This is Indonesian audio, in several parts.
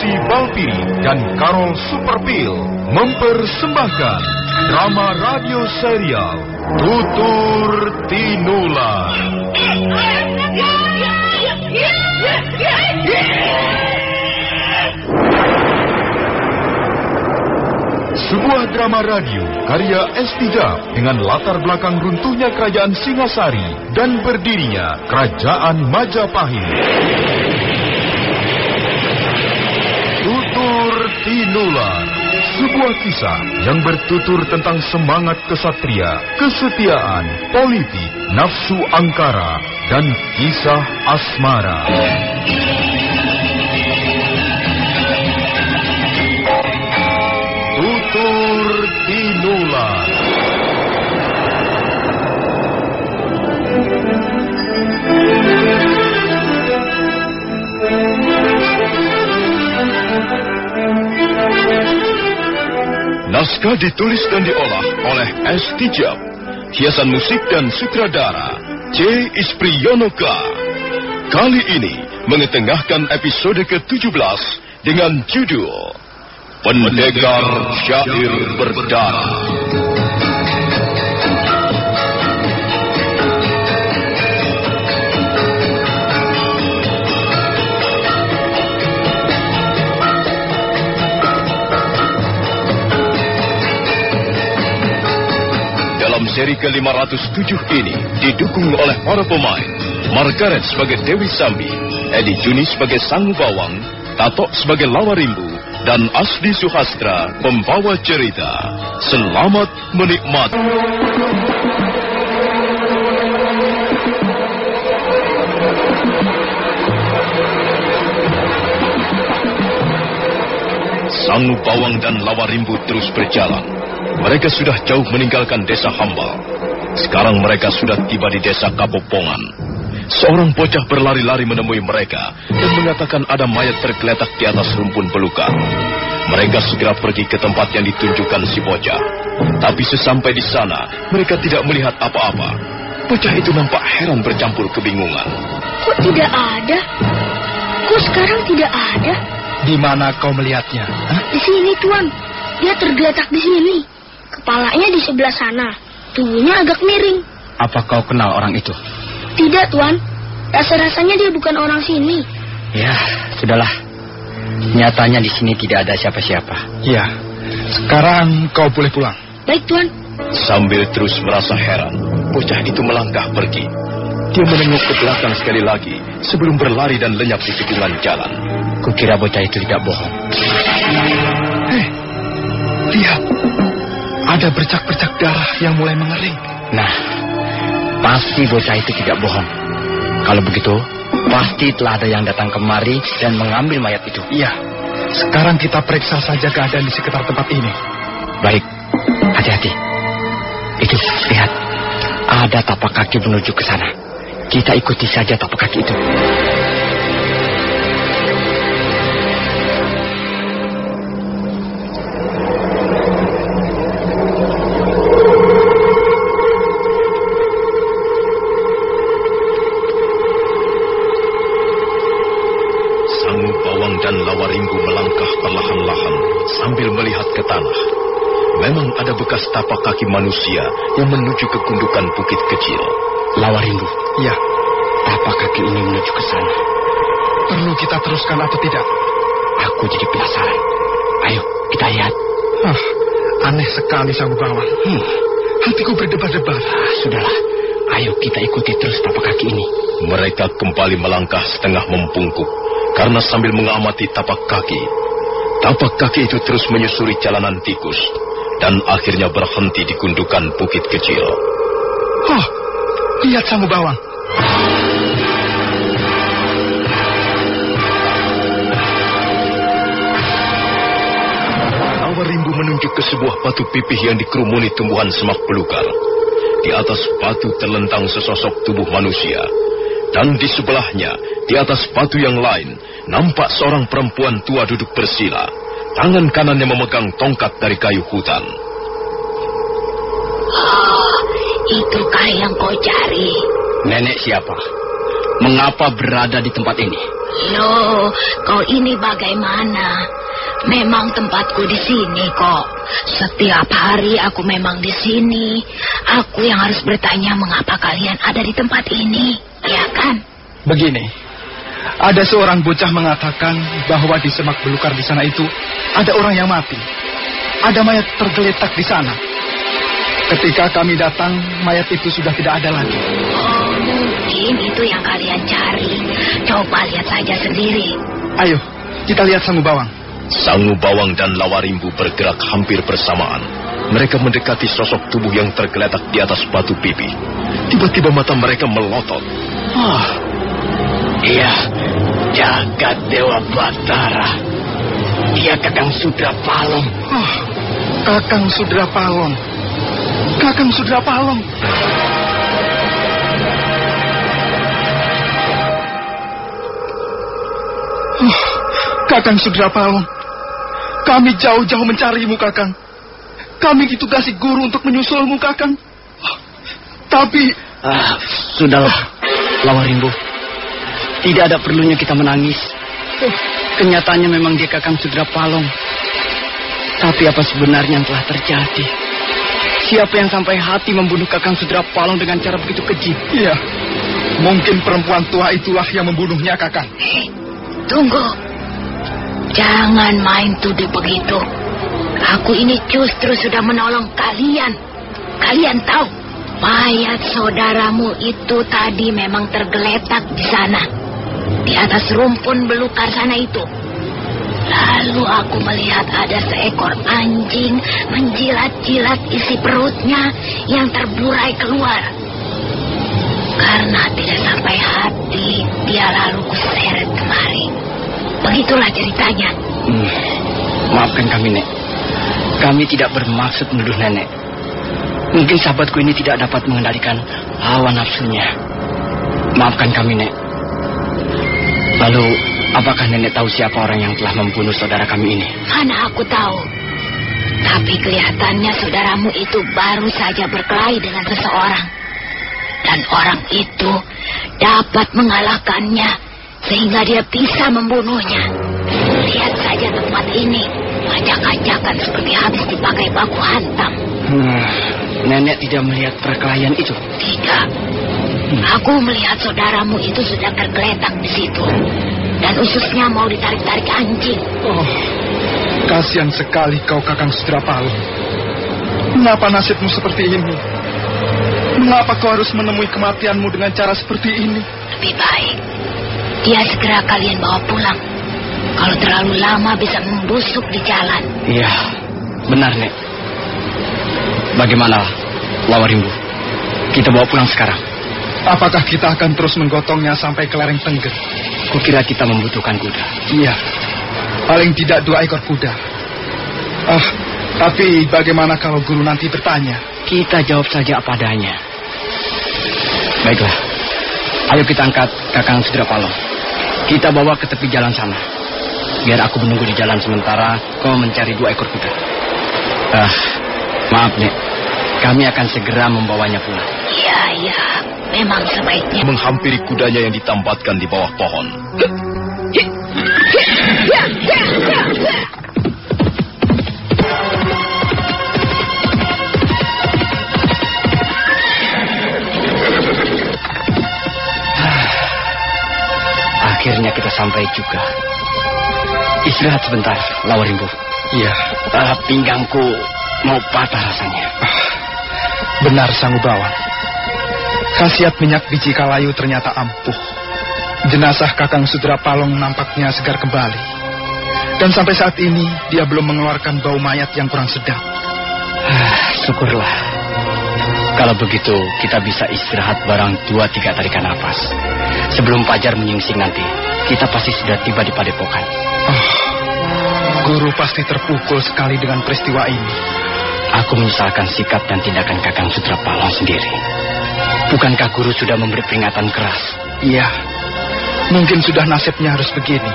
Produksi Balpiri dan Karol Superpil mempersembahkan drama radio serial Tutur Tinular. Sebuah drama radio karya S. Tijab dengan latar belakang runtuhnya kerajaan Singasari dan berdirinya kerajaan Majapahit. Tutur Tinular, sebuah kisah yang bertutur tentang semangat kesatria, kesetiaan, politik, nafsu angkara, dan kisah asmara. Tutur Tinular. Naskah ditulis dan diolah oleh S. Tijab. Hiasan musik dan sutradara C. Ispriyonoka. Kali ini mengetengahkan episode ke-17 dengan judul Pendekar Syair Berdarah. Dalam seri ke-507 ini didukung oleh para pemain Margaret sebagai Dewi Sambi, Edi Juni sebagai Sang Bawang, Tatok sebagai Lawarimbu, dan Asdi Suhastra pembawa cerita. Selamat menikmati. Sang Bawang dan Lawarimbu terus berjalan. Mereka sudah jauh meninggalkan desa Hambal. Sekarang mereka sudah tiba di desa Kapopongan. Seorang bocah berlari-lari menemui mereka dan mengatakan ada mayat tergeletak di atas rumpun belukar. Mereka segera pergi ke tempat yang ditunjukkan si bocah. Tapi sesampai di sana, mereka tidak melihat apa-apa. Bocah itu nampak heran bercampur kebingungan. Kok tidak ada? Kok sekarang tidak ada? Di mana kau melihatnya? Hah? Di sini, Tuan. Dia tergeletak di sini. Kepalanya di sebelah sana. Tubuhnya agak miring. Apa kau kenal orang itu? Tidak, Tuan. Rasa-rasanya dia bukan orang sini. Ya, sudahlah. Nyatanya di sini tidak ada siapa-siapa. Ya, sekarang kau boleh pulang. Baik, Tuan. Sambil terus merasa heran, bocah itu melangkah pergi. Dia menengok ke belakang sekali lagi sebelum berlari dan lenyap di tikungan jalan. Kukira bocah itu tidak bohong. Hei, lihat. Ada bercak-bercak darah yang mulai mengering. Nah, pasti bocah itu tidak bohong. Kalau begitu, pasti telah ada yang datang kemari dan mengambil mayat itu. Iya, sekarang kita periksa saja keadaan di sekitar tempat ini. Baik, hati-hati. Itu, lihat. Ada tapak kaki menuju ke sana. Kita ikuti saja tapak kaki itu. Memang ada bekas tapak kaki manusia yang menuju ke gundukan bukit kecil. Lawarimbu. Ya. Tapak kaki ini menuju ke sana. Perlu kita teruskan atau tidak? Aku jadi penasaran. Ayo, kita lihat. Aneh sekali Sang Bawang. Hatiku berdebar-debar. Sudahlah. Ayo kita ikuti terus tapak kaki ini. Mereka kembali melangkah setengah mempungkuk karena sambil mengamati tapak kaki itu terus menyusuri jalanan tikus dan akhirnya berhenti di gundukan bukit kecil. Lihat Sang Bawang. Lawarimbu menunjuk ke sebuah batu pipih yang dikerumuni tumbuhan semak belukar. Di atas batu terlentang sesosok tubuh manusia. Dan di sebelahnya, di atas batu yang lain, nampak seorang perempuan tua duduk bersila. Tangan kanannya memegang tongkat dari kayu hutan. Itukah yang kau cari? Nenek siapa? mengapa berada di tempat ini? Loh, kau ini bagaimana? Memang tempatku di sini kok. Setiap hari aku memang di sini. Aku yang harus bertanya mengapa kalian ada di tempat ini, ya kan? Begini, ada seorang bocah mengatakan bahwa di semak belukar di sana itu ada orang yang mati. Ada mayat tergeletak di sana. Ketika kami datang, mayat itu sudah tidak ada lagi. Oh, mungkin itu yang kalian cari. Coba lihat saja sendiri. Ayo, kita lihat Sangu Bawang. Sangu Bawang dan Lawarimbu bergerak hampir bersamaan. Mereka mendekati sosok tubuh yang tergeletak di atas batu pipi. Tiba-tiba mata mereka melotot. Iya, jagat Dewa Batara. Dia Kakang Sudrapalong. Kakang Sudrapalong. Kakang Sudrapalong. Kakang Sudrapalong. Kami jauh-jauh mencarimu, Kakang. Kami ditugasi guru untuk menyusulmu, Kakang. Tapi... Sudahlah, Lawarimbu. Tidak ada perlunya kita menangis. Kenyataannya memang dia Kakang Sudrapalong. Tapi apa sebenarnya yang telah terjadi? Siapa yang sampai hati membunuh Kakang Sudrapalong dengan cara begitu keji? Iya, mungkin perempuan tua itulah yang membunuhnya, Kakang. Tunggu. Jangan main tuduh begitu. Aku ini justru sudah menolong kalian. Kalian tahu, mayat saudaramu itu tadi memang tergeletak di sana. Di atas rumpun belukar sana itu. Lalu aku melihat ada seekor anjing menjilat-jilat isi perutnya yang terburai keluar. Karena tidak sampai hati, dia lalu kuseret kemari. Begitulah ceritanya. Maafkan kami, Nek. Kami tidak bermaksud menuduh Nenek. Mungkin sahabatku ini tidak dapat mengendalikan hawa nafsunya. Maafkan kami, Nek. Lalu, apakah Nenek tahu siapa orang yang telah membunuh saudara kami ini? Mana aku tahu. Tapi kelihatannya saudaramu itu baru saja berkelahi dengan seseorang. Dan orang itu dapat mengalahkannya sehingga dia bisa membunuhnya. Lihat saja tempat ini, acak-acakan seperti habis dipakai baku hantam. Nenek tidak melihat perkelahian itu? Tidak. Aku melihat saudaramu itu sudah tergeletak di situ. Dan ususnya mau ditarik-tarik anjing. Kasihan sekali kau, Kakang Sudrapalong. Mengapa nasibmu seperti ini? Mengapa kau harus menemui kematianmu dengan cara seperti ini? Lebih baik dia segera kalian bawa pulang. Kalau terlalu lama bisa membusuk di jalan. Iya, benar, Nek. Bagaimana, Lawarimbu? Kita bawa pulang sekarang. Apakah kita akan terus menggotongnya sampai ke lereng Tengger? Kukira kita membutuhkan kuda. Iya, paling tidak 2 ekor kuda. Tapi bagaimana kalau guru nanti bertanya? Kita jawab saja apa adanya. Baiklah, ayo kita angkat Kakang Sudrapalong. Kita bawa ke tepi jalan sana. Biar aku menunggu di jalan sementara kau mencari 2 ekor kuda. Maaf, Nek. Kami akan segera membawanya pulang. Iya, memang sebaiknya. Menghampiri kudanya yang ditambatkan di bawah pohon. Akhirnya kita sampai juga. Istirahat sebentar, Lawarimbu. Iya. Pinggangku mau patah rasanya. Benar, Sangu Bawang. Khasiat minyak biji kalayu ternyata ampuh. Jenazah Kakang Sudrapalong nampaknya segar kembali. Dan sampai saat ini dia belum mengeluarkan bau mayat yang kurang sedap. Syukurlah. Kalau begitu kita bisa istirahat barang 2-3 tarikan nafas. Sebelum fajar menyingsing nanti, kita pasti sudah tiba di padepokan. Guru pasti terpukul sekali dengan peristiwa ini. Aku menyesalkan sikap dan tindakan Kakang Sudrapalong sendiri. Bukankah guru sudah memberi peringatan keras? Iya, mungkin sudah nasibnya harus begini.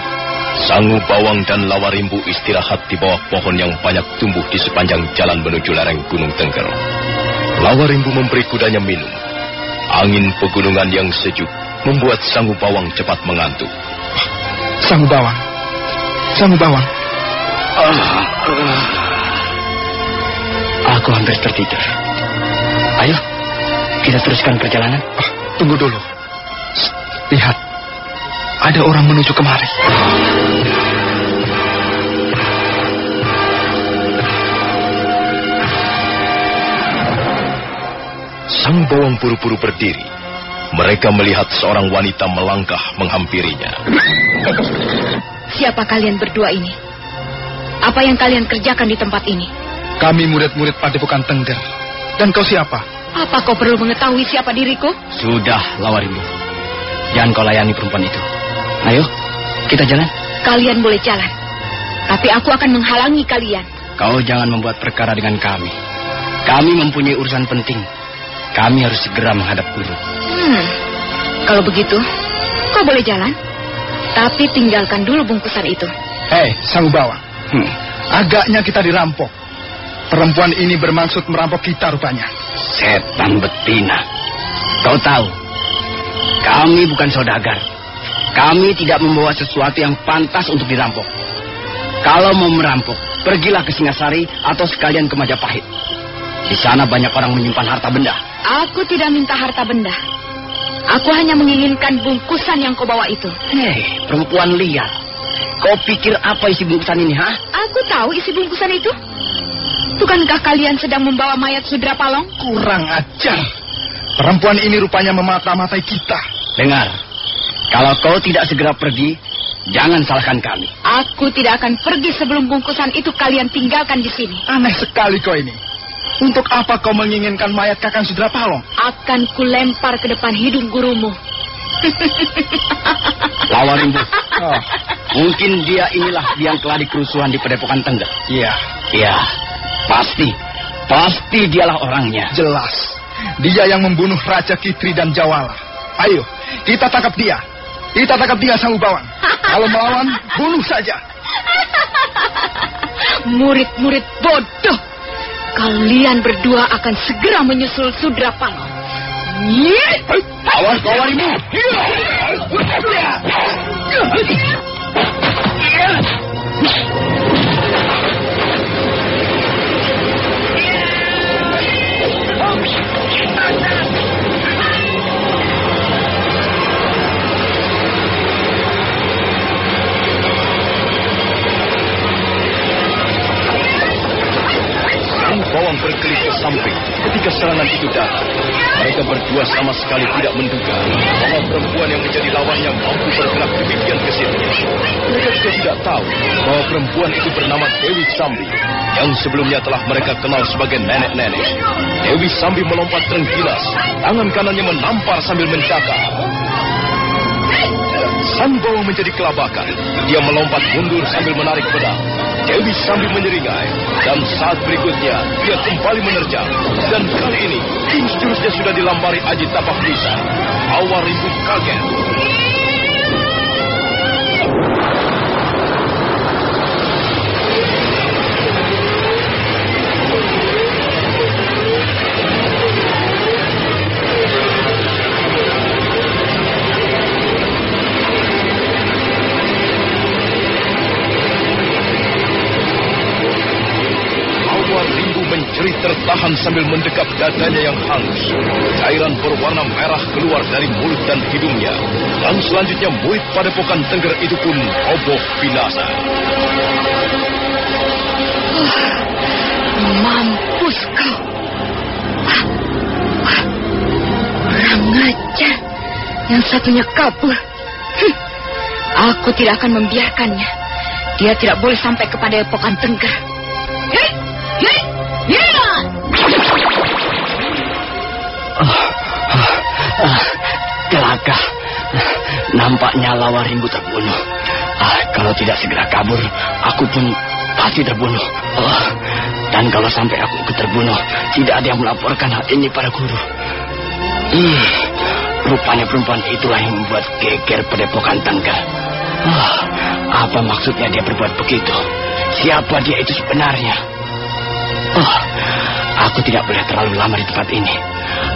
Sangu Bawang dan Lawarimbu istirahat di bawah pohon yang banyak tumbuh di sepanjang jalan menuju lereng Gunung Tengger. Lawarimbu memberi kudanya minum. Angin pegunungan yang sejuk membuat Sangu Bawang cepat mengantuk. Sangu Bawang. Aku hampir tertidur. Ayo, kita teruskan perjalanan. Tunggu dulu. Lihat, ada orang menuju kemari. Sang Bawang buru-buru berdiri. Mereka melihat seorang wanita melangkah menghampirinya. Siapa kalian berdua ini? Apa yang kalian kerjakan di tempat ini? Kami murid-murid Padepokan Tengger. Dan kau siapa? Apa kau perlu mengetahui siapa diriku? Sudah, Lawarimbu. Jangan kau layani perempuan itu. Ayo, kita jalan. Kalian boleh jalan. Tapi aku akan menghalangi kalian. Kau jangan membuat perkara dengan kami. Kami mempunyai urusan penting. Kami harus segera menghadap guru. Kalau begitu, kau boleh jalan. Tapi tinggalkan dulu bungkusan itu. Sangu Bawang. Agaknya kita dirampok. Perempuan ini bermaksud merampok kita rupanya. Setan betina. Kau tahu, kami bukan saudagar. Kami tidak membawa sesuatu yang pantas untuk dirampok. Kalau mau merampok, pergilah ke Singasari atau sekalian ke Majapahit. Di sana banyak orang menyimpan harta benda. Aku tidak minta harta benda. Aku hanya menginginkan bungkusan yang kau bawa itu. Perempuan liar. Kau pikir apa isi bungkusan ini, ha? Aku tahu isi bungkusan itu. Bukankah kalian sedang membawa mayat Sudra Palong? Kurang ajar. Perempuan ini rupanya memata-matai kita. Dengar, kalau kau tidak segera pergi, jangan salahkan kami. Aku tidak akan pergi sebelum bungkusan itu kalian tinggalkan di sini. Aneh sekali kau ini. Untuk apa kau menginginkan mayat Kakang Sudra Palong? Akan kulempar ke depan hidung gurumu. Lawarimbu. Mungkin dia inilah yang telah dikerusuhan di Padepokan Tengger. Iya. Pasti dialah orangnya. Jelas. Dia yang membunuh Raja Kitri dan Jawala. Ayo, kita tangkap dia. Sangu Bawang. Kalau melawan, bunuh saja. Murid-murid bodoh. Kalian berdua akan segera menyusul Sudra Palong. Awas Lawarimbu. Bawang berkelip ke samping ketika serangan itu datang. Mereka berdua sama sekali tidak menduga bahwa perempuan yang menjadi lawannya mampu bergerak demikian gesitnya. Mereka juga tidak tahu bahwa perempuan itu bernama Dewi Sambi, yang sebelumnya telah mereka kenal sebagai nenek-nenek. Dewi Sambi melompat terenggilas, tangan kanannya menampar sambil mencakar. Sang Bawang menjadi kelabakan. Dia melompat mundur sambil menarik pedang. Dewi Sambi menyeringai, dan saat berikutnya dia kembali menerjang. Dan kali ini jurus-jurusnya sudah dilampari Aji Tapak Bisa. Lawarimbu kaget. Jerit tertahan sambil mendekap dadanya yang hangus. Cairan berwarna merah keluar dari mulut dan hidungnya. Dan selanjutnya murid Padepokan Tengger itu pun roboh binasa. Mampus kau. Kurang ajar. Yang satunya kabur. Aku tidak akan membiarkannya. Dia tidak boleh sampai ke Padepokan Tengger. Celaka. Nampaknya Lawarimbu terbunuh. Kalau tidak segera kabur, aku pun pasti terbunuh. Dan kalau sampai aku ikut terbunuh, tidak ada yang melaporkan hal ini pada guru. Rupanya perempuan itulah yang membuat geger Padepokan Tengger. Apa maksudnya dia berbuat begitu? Siapa dia itu sebenarnya? Aku tidak boleh terlalu lama di tempat ini.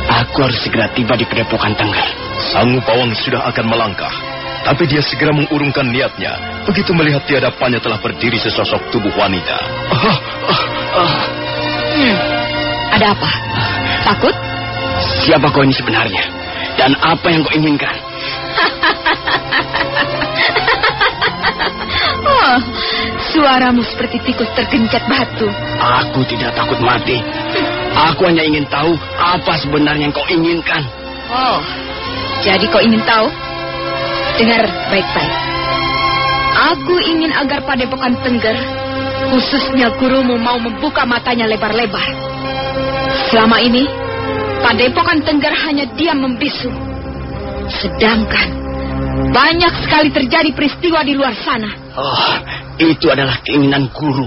Aku harus segera tiba di Padepokan Tengger. Sangu Pawang sudah akan melangkah, tapi dia segera mengurungkan niatnya begitu melihat di hadapannya telah berdiri sesosok tubuh wanita. Ada apa? Takut? Siapa kau ini sebenarnya? Dan apa yang kau inginkan? Oh, suaramu seperti tikus tergencet batu. Aku tidak takut mati. Aku hanya ingin tahu apa sebenarnya yang kau inginkan. Oh, jadi kau ingin tahu? Dengar baik-baik. Aku ingin agar Padepokan Tengger, khususnya gurumu, mau membuka matanya lebar-lebar. Selama ini, Padepokan Tengger hanya diam membisu. Sedangkan banyak sekali terjadi peristiwa di luar sana. Oh, itu adalah keinginan guru.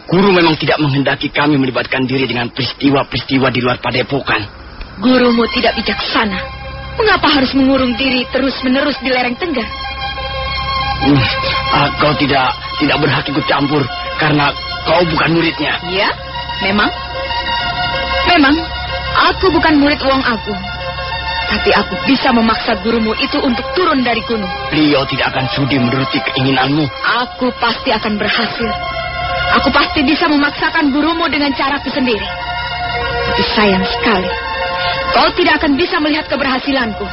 Guru memang tidak menghendaki kami melibatkan diri dengan peristiwa-peristiwa di luar Padepokan. Gurumu tidak bijaksana. Mengapa harus mengurung diri terus-menerus di lereng Tengger? Kau tidak berhak ikut campur karena kau bukan muridnya. Ya, memang. Memang, aku bukan murid Wong Agung. Tapi aku bisa memaksa gurumu itu untuk turun dari gunung. Beliau tidak akan sudi menuruti keinginanmu. Aku pasti akan berhasil. Aku pasti bisa memaksakan gurumu dengan caraku sendiri. Tapi sayang sekali, kau tidak akan bisa melihat keberhasilanku.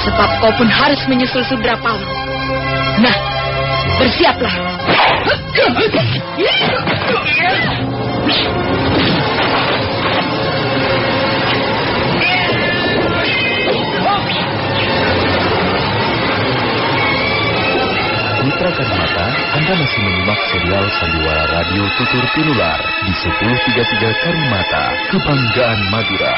Sebab kau pun harus menyusul Sudra Palung. Nah, bersiaplah. Mitra Karimata, Anda masih menyimak serial Sandiwara Radio Tutur Tinular di 1033 Karimata, Kebanggaan Madura.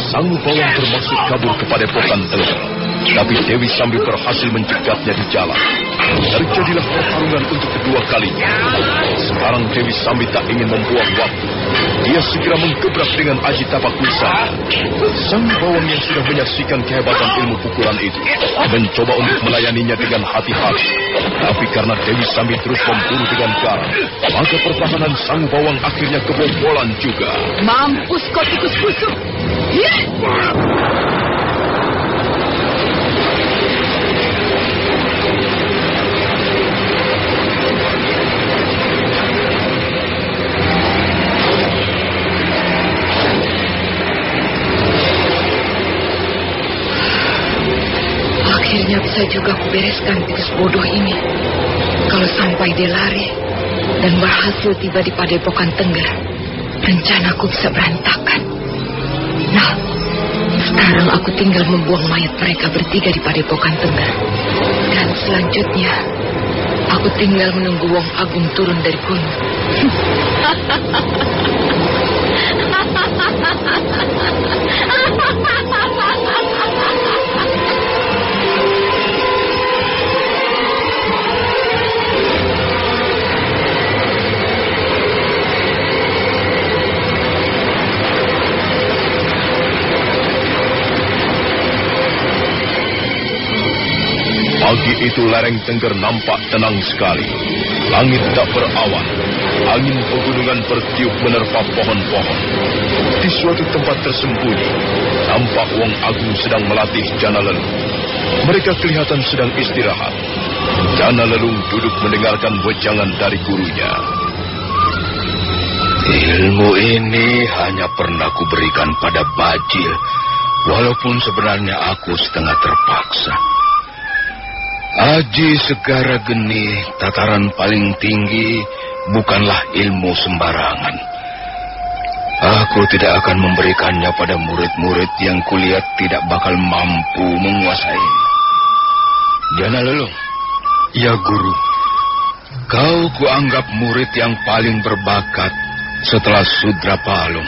Sangu Pawang bermaksud kabur ke Padepokan Tengger, tapi Dewi Sambi berhasil mencegatnya di jalan. Terjadilah pertarungan untuk kedua kalinya. Sekarang Dewi Sambi tak ingin membuang waktu. Dia segera menggebrak dengan aji tapak wisana. Sangu Pawang yang sudah menyaksikan kehebatan ilmu pukulan itu mencoba untuk melayaninya dengan hati-hati. Tapi karena Dewi Sambi terus memburu dengan garang, maka pertahanan Sangu Pawang akhirnya kebobolan juga. Mampus kau tikus busuk. Akhirnya bisa juga kubereskan tikus bodoh ini. Kalau sampai dia lari dan berhasil tiba di Padepokan Tengger, rencanaku bisa berantakan. Nah, sekarang aku tinggal membuang mayat mereka bertiga di Padepokan Tengger. Dan selanjutnya, aku tinggal menunggu Wong Agung turun dari gunung. Pagi itu lereng Tengger nampak tenang sekali. Langit tak berawan. Angin pegunungan bertiup menerpa pohon-pohon. Di suatu tempat tersembunyi, nampak Wong Agung sedang melatih Jana Lelung. Mereka kelihatan sedang istirahat. Jana Lelung duduk mendengarkan wejangan dari gurunya. Ilmu ini hanya pernah kuberikan pada Bajil, walaupun sebenarnya aku setengah terpaksa. Aji Segara Geni, tataran paling tinggi, bukanlah ilmu sembarangan. Aku tidak akan memberikannya pada murid-murid yang kulihat tidak bakal mampu menguasai. Jana Lelung. Ya, Guru. Kau kuanggap murid yang paling berbakat setelah Sudra Palung.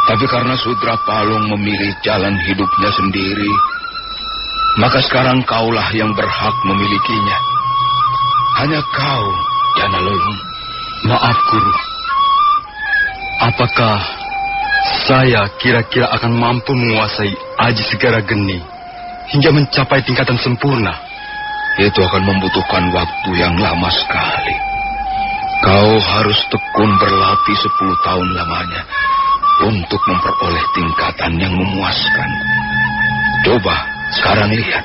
Tapi karena Sudra Palung memilih jalan hidupnya sendiri, maka sekarang kaulah yang berhak memilikinya. Hanya kau, Jana Lelung. Maaf, Guru. Apakah saya kira-kira akan mampu menguasai Aji Segara Geni hingga mencapai tingkatan sempurna? Itu akan membutuhkan waktu yang lama sekali. Kau harus tekun berlatih 10 tahun lamanya untuk memperoleh tingkatan yang memuaskan. Coba sekarang lihat.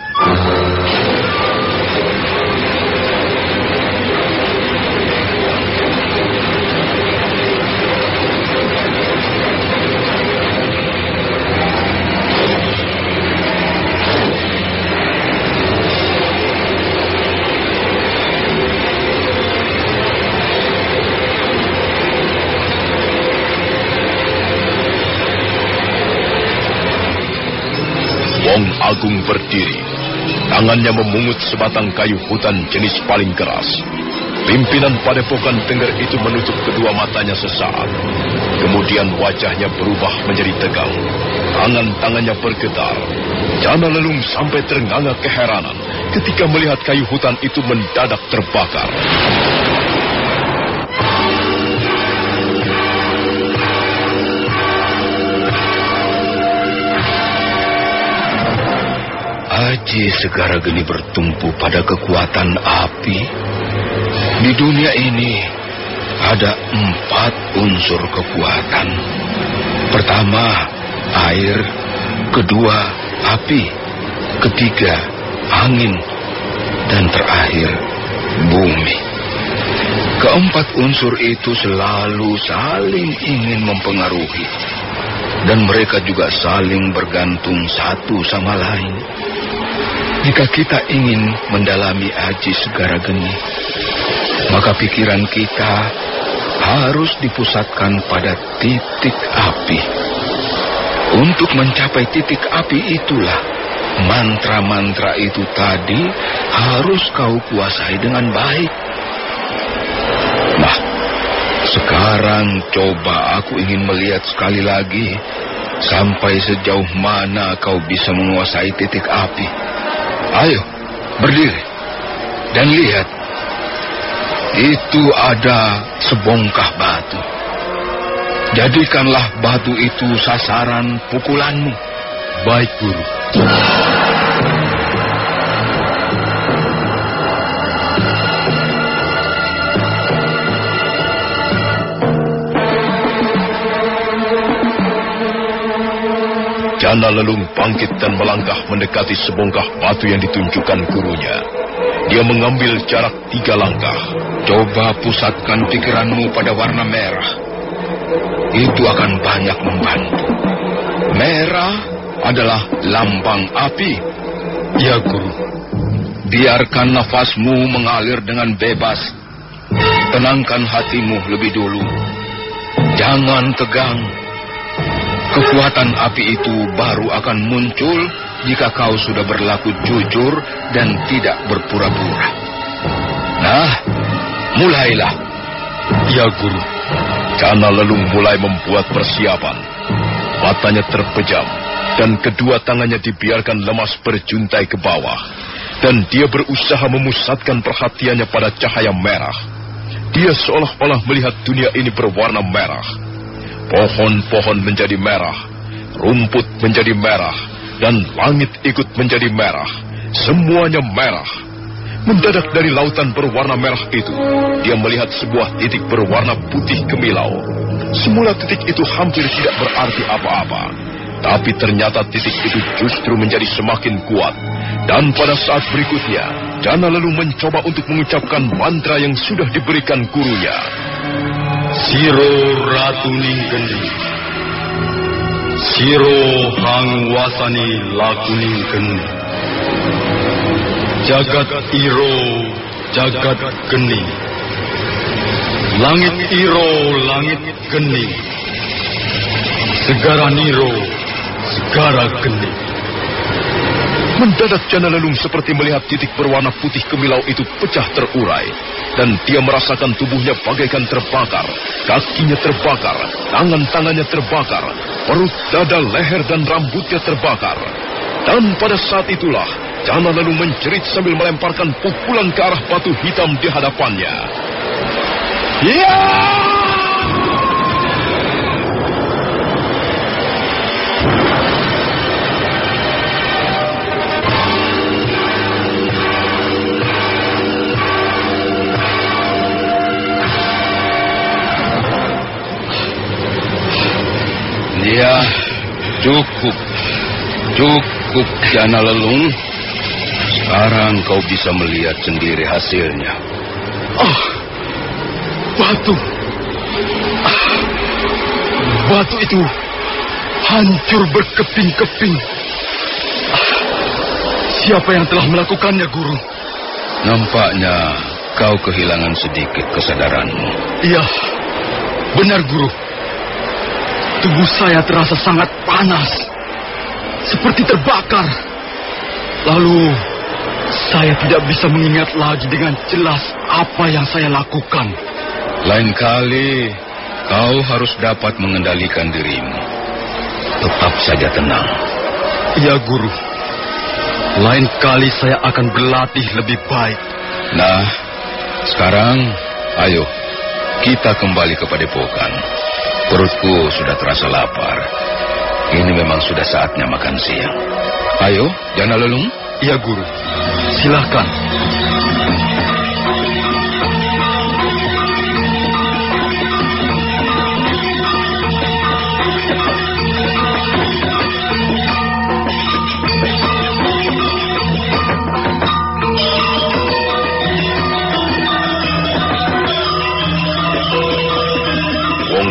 Wong Agung berdiri. Tangannya memungut sebatang kayu hutan jenis paling keras. Pimpinan padepokan Tengger itu menutup kedua matanya sesaat. Kemudian wajahnya berubah menjadi tegang. Tangan-tangannya bergetar. Jana Lelung sampai ternganga keheranan ketika melihat kayu hutan itu mendadak terbakar. Aji Segara Geni bertumpu pada kekuatan api. Di dunia ini ada 4 unsur kekuatan. Pertama, air. Kedua, api. Ketiga, angin. Dan terakhir, bumi. Keempat unsur itu selalu saling ingin mempengaruhi. Dan mereka juga saling bergantung satu sama lain. Jika kita ingin mendalami Aji Segara Geni, maka pikiran kita harus dipusatkan pada titik api. Untuk mencapai titik api itulah mantra-mantra itu tadi harus kau kuasai dengan baik. Nah, sekarang coba aku ingin melihat sekali lagi sampai sejauh mana kau bisa menguasai titik api. Ayo, berdiri dan lihat. Itu ada sebongkah batu. Jadikanlah batu itu sasaran pukulanmu. Baik, Guru. Jana Lelung bangkit dan melangkah mendekati sebongkah batu yang ditunjukkan gurunya. Dia mengambil jarak 3 langkah. Coba pusatkan pikiranmu pada warna merah. Itu akan banyak membantu. Merah adalah lambang api. Ya, Guru. Biarkan nafasmu mengalir dengan bebas. Tenangkan hatimu lebih dulu. Jangan tegang. Kekuatan api itu baru akan muncul jika kau sudah berlaku jujur dan tidak berpura-pura. Nah, mulailah. Ya, Guru. Jana Lelung mulai membuat persiapan. Matanya terpejam dan kedua tangannya dibiarkan lemas berjuntai ke bawah. Dan dia berusaha memusatkan perhatiannya pada cahaya merah. Dia seolah-olah melihat dunia ini berwarna merah. Pohon-pohon menjadi merah, rumput menjadi merah, dan langit ikut menjadi merah. Semuanya merah. Mendadak dari lautan berwarna merah itu, dia melihat sebuah titik berwarna putih kemilau. Semula titik itu hampir tidak berarti apa-apa. Tapi ternyata titik itu justru menjadi semakin kuat. Dan pada saat berikutnya, Jana Lelung mencoba untuk mengucapkan mantra yang sudah diberikan gurunya. Siro Ratu Ninggeni, Siro Hang Wasani Laku Ninggeni, Jagat Iro, Jagat Geni, Langit Iro, Langit Geni, Segara Niro, Segara Geni. Mendadak Jana Lelung seperti melihat titik berwarna putih kemilau itu pecah terurai. Dan dia merasakan tubuhnya bagaikan terbakar. Kakinya terbakar, tangan-tangannya terbakar, perut, dada, leher, dan rambutnya terbakar. Dan pada saat itulah, Jana Lelung menjerit sambil melemparkan pukulan ke arah batu hitam di hadapannya. Ya! Ya, cukup. Cukup, Jana Lelung. Sekarang kau bisa melihat sendiri hasilnya. Batu. Batu itu hancur berkeping-keping. Siapa yang telah melakukannya, Guru? Nampaknya kau kehilangan sedikit kesadaranmu. Iya, benar, Guru. Tubuh saya terasa sangat panas, seperti terbakar. Lalu, saya tidak bisa mengingat lagi dengan jelas apa yang saya lakukan. Lain kali, kau harus dapat mengendalikan dirimu. Tetap saja tenang. Iya, Guru. Lain kali saya akan berlatih lebih baik. Nah, sekarang, ayo, kita kembali ke padepokan. Perutku sudah terasa lapar. Ini memang sudah saatnya makan siang. Ayo, Jana Lelung. Iya, Guru. Silakan.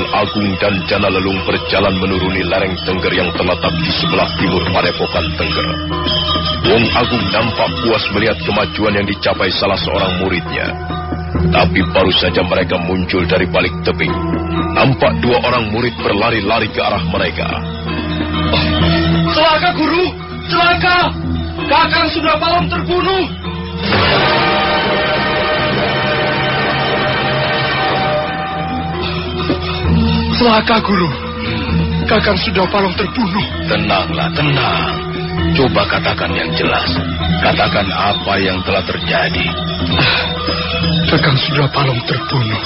Agung dan Jana Lelung berjalan menuruni lereng Tengger yang terletak di sebelah timur padepokan Tengger. Wong Agung nampak puas melihat kemajuan yang dicapai salah seorang muridnya. Tapi baru saja mereka muncul dari balik tebing, nampak dua orang murid berlari-lari ke arah mereka. Celaka, Guru! Celaka! Kakang sudah malam terbunuh! Celaka, Guru. Kakang sudah Palong terbunuh. Tenanglah, tenang. Coba katakan yang jelas. Katakan apa yang telah terjadi. Kakang sudah Palong terbunuh.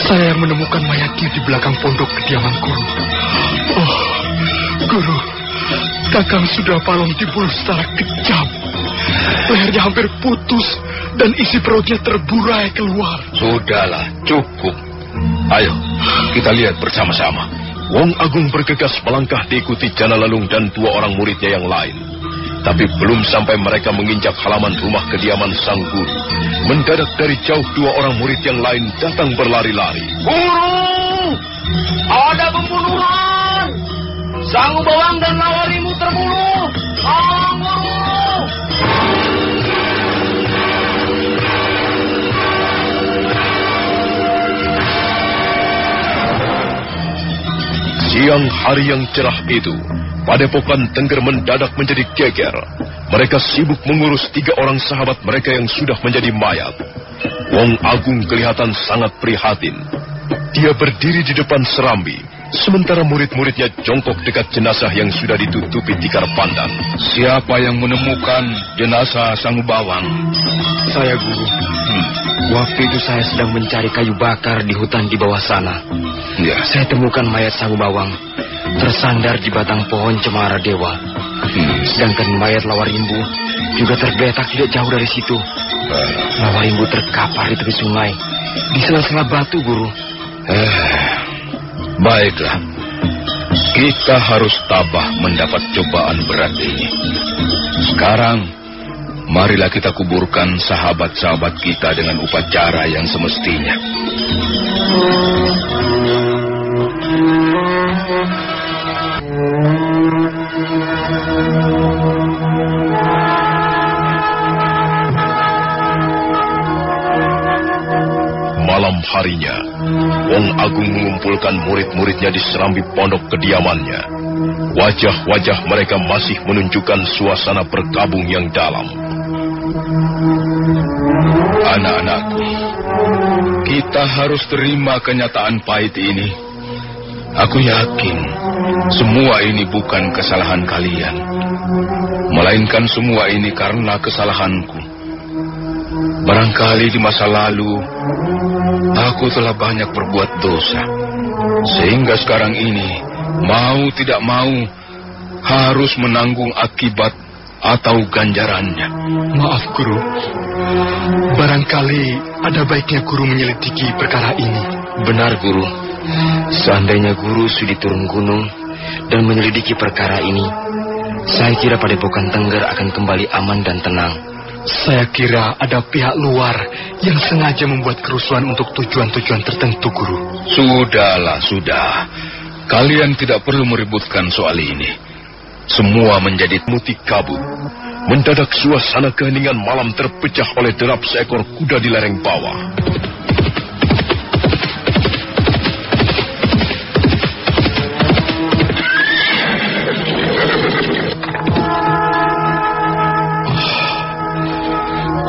Saya yang menemukan mayatnya di belakang pondok kediaman Guru. Oh, Guru. Kakang sudah Palong dibunuh secara kejam. Lehernya hampir putus dan isi perutnya terburai keluar. Sudahlah, cukup. Ayo, kita lihat bersama-sama. Wong Agung bergegas melangkah diikuti Jana Lelung dan dua orang muridnya yang lain. Tapi belum sampai mereka menginjak halaman rumah kediaman sang guru, mendadak dari jauh dua orang murid yang lain datang berlari-lari. Guru! Ada pembunuhan! Sang Bawang dan Lawarimu terbunuh! Guru! Siang hari yang cerah itu, padepokan Tengger mendadak menjadi geger. Mereka sibuk mengurus 3 orang sahabat mereka yang sudah menjadi mayat. Wong Agung kelihatan sangat prihatin. Dia berdiri di depan serambi, sementara murid-muridnya jongkok dekat jenazah yang sudah ditutupi tikar pandan. Siapa yang menemukan jenazah Sang Bawang? Saya, Guru. Waktu itu saya sedang mencari kayu bakar di hutan di bawah sana. Ya. Saya temukan mayat Sang Bawang tersandar di batang pohon cemara dewa. Sedangkan mayat Lawarimbu juga tergeletak tidak jauh dari situ. Lawarimbu terkapar di tepi sungai, di sela-sela batu, Guru. Baiklah. Kita harus tabah mendapat cobaan berat ini. Sekarang, marilah kita kuburkan sahabat-sahabat kita dengan upacara yang semestinya. Malam harinya, Wong Agung mengumpulkan murid-muridnya di serambi pondok kediamannya. Wajah-wajah mereka masih menunjukkan suasana berkabung yang dalam. Anak-anakku, kita harus terima kenyataan pahit ini. Aku yakin semua ini bukan kesalahan kalian, melainkan semua ini karena kesalahanku. Barangkali di masa lalu aku telah banyak berbuat dosa, sehingga sekarang ini mau tidak mau harus menanggung akibat atau ganjarannya. Maaf, Guru. Barangkali ada baiknya Guru menyelidiki perkara ini. Benar, Guru. Seandainya Guru sudah turun gunung dan menyelidiki perkara ini, saya kira Padepokan Tengger akan kembali aman dan tenang. Saya kira ada pihak luar yang sengaja membuat kerusuhan untuk tujuan-tujuan tertentu, Guru. Sudahlah, sudah. Kalian tidak perlu meributkan soal ini. Semua menjadi mutik kabut. Mendadak suasana keheningan malam terpecah oleh derap seekor kuda di lereng bawah.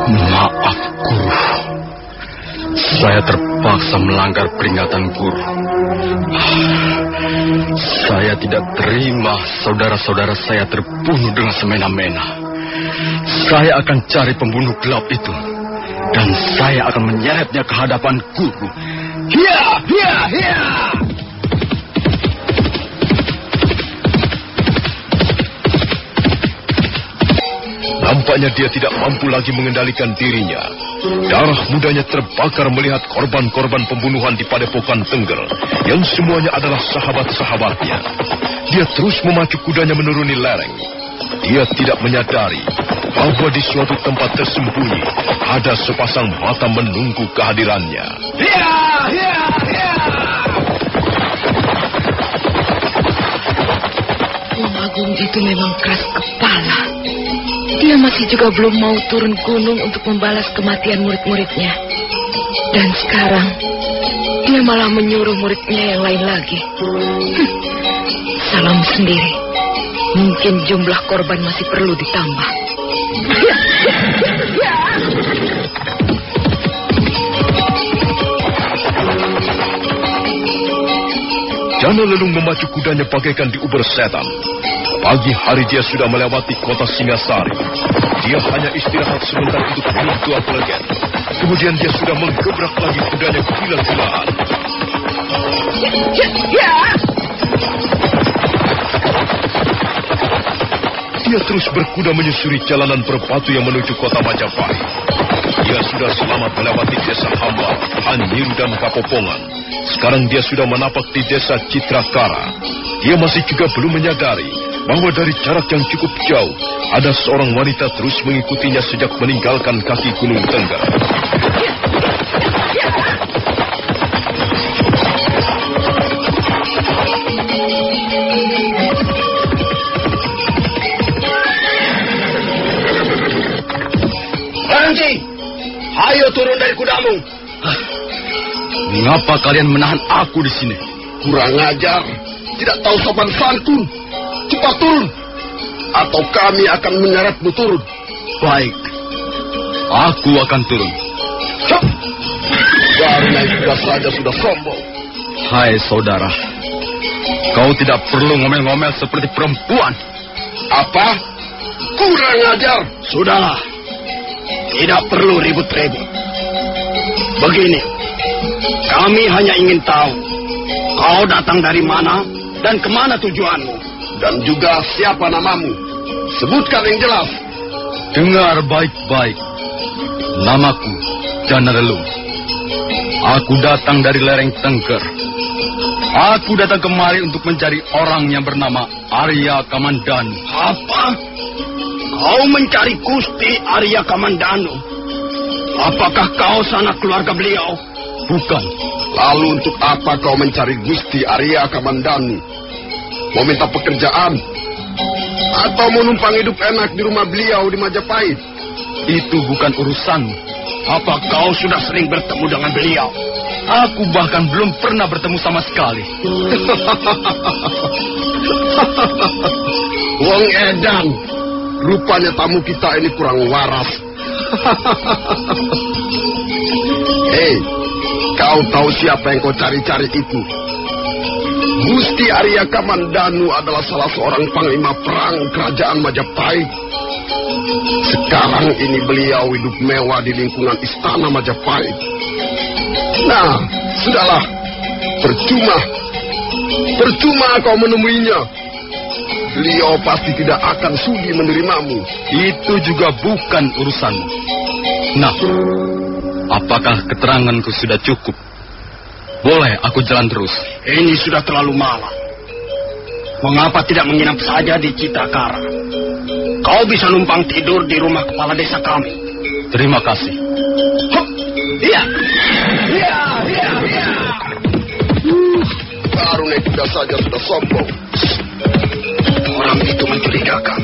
Maaf, Guru. Saya terpaksa melanggar peringatan Guru. Saya tidak terima saudara-saudara saya terbunuh dengan semena-mena. Saya akan cari pembunuh gelap itu, dan saya akan menyeretnya ke hadapan Guru. Hiya, hiya, hiya! Nampaknya dia tidak mampu lagi mengendalikan dirinya. Darah mudanya terbakar melihat korban-korban pembunuhan di Padepokan Tengger, yang semuanya adalah sahabat-sahabatnya. Dia terus memacu kudanya menuruni lereng. Dia tidak menyadari bahwa di suatu tempat tersembunyi ada sepasang mata menunggu kehadirannya. Hiya, hiya, hiya! Wong Agung itu memang keras kepala. Dia masih juga belum mau turun gunung untuk membalas kematian murid-muridnya. Dan sekarang, dia malah menyuruh muridnya yang lain lagi. Salam sendiri. Mungkin jumlah korban masih perlu ditambah. Jana Lelung memacu kudanya bagaikan diuber setan. Pagi hari dia sudah melewati kota Singasari. Dia hanya istirahat sebentar untuk minum tuak legen. Kemudian dia sudah menggebrak lagi kudanya gila-gilaan. Dia terus berkuda menyusuri jalanan berbatu yang menuju kota Majapahit. Dia sudah selamat melewati desa Hamba, Anyiru dan Kapopongan. Sekarang dia sudah menapak di desa Citrakara. Dia masih juga belum menyadari bahwa dari jarak yang cukup jauh, ada seorang wanita terus mengikutinya sejak meninggalkan kaki Gunung Tengger. Berhenti! Ayo turun dari kudamu. Mengapa kalian menahan aku di sini? Kurang ajar, tidak tahu sopan santun. Cepat turun, atau kami akan menyeretmu turun. Baik, aku akan turun. Baru naik kuda saja sudah sombong. Hai saudara, kau tidak perlu ngomel-ngomel seperti perempuan. Apa? Kurang ajar. Sudahlah, tidak perlu ribut-ribut. Begini, kami hanya ingin tahu kau datang dari mana dan kemana tujuanmu. Dan juga siapa namamu? Sebutkan yang jelas. Dengar baik-baik. Namaku Jana Lelung. Aku datang dari lereng Tengger. Aku datang kemari untuk mencari orang yang bernama Arya Kamandanu. Apa? Kau mencari Gusti Arya Kamandanu? Apakah kau sanak keluarga beliau? Bukan. Lalu untuk apa kau mencari Gusti Arya Kamandanu? Mau minta pekerjaan? Atau mau numpang hidup enak di rumah beliau di Majapahit? Itu bukan urusanmu. Apa kau sudah sering bertemu dengan beliau? Aku bahkan belum pernah bertemu sama sekali. Wong edan, rupanya tamu kita ini kurang waras. Hei, kau tahu siapa yang kau cari-cari itu? Gusti Arya Kamandanu adalah salah seorang panglima perang kerajaan Majapahit. Sekarang ini beliau hidup mewah di lingkungan istana Majapahit. Nah, sudahlah. Percuma kau menemuinya. Beliau pasti tidak akan sudi menerimamu. Itu juga bukan urusanmu. Nah, apakah keteranganku sudah cukup? Boleh aku jalan terus? Ini sudah terlalu malam. Mengapa tidak menginap saja di Citakara? Kau bisa numpang tidur di rumah kepala desa kami. Terima kasih. Iya. Baru naik kuda saja sudah sombong. Orang itu mencurigakan.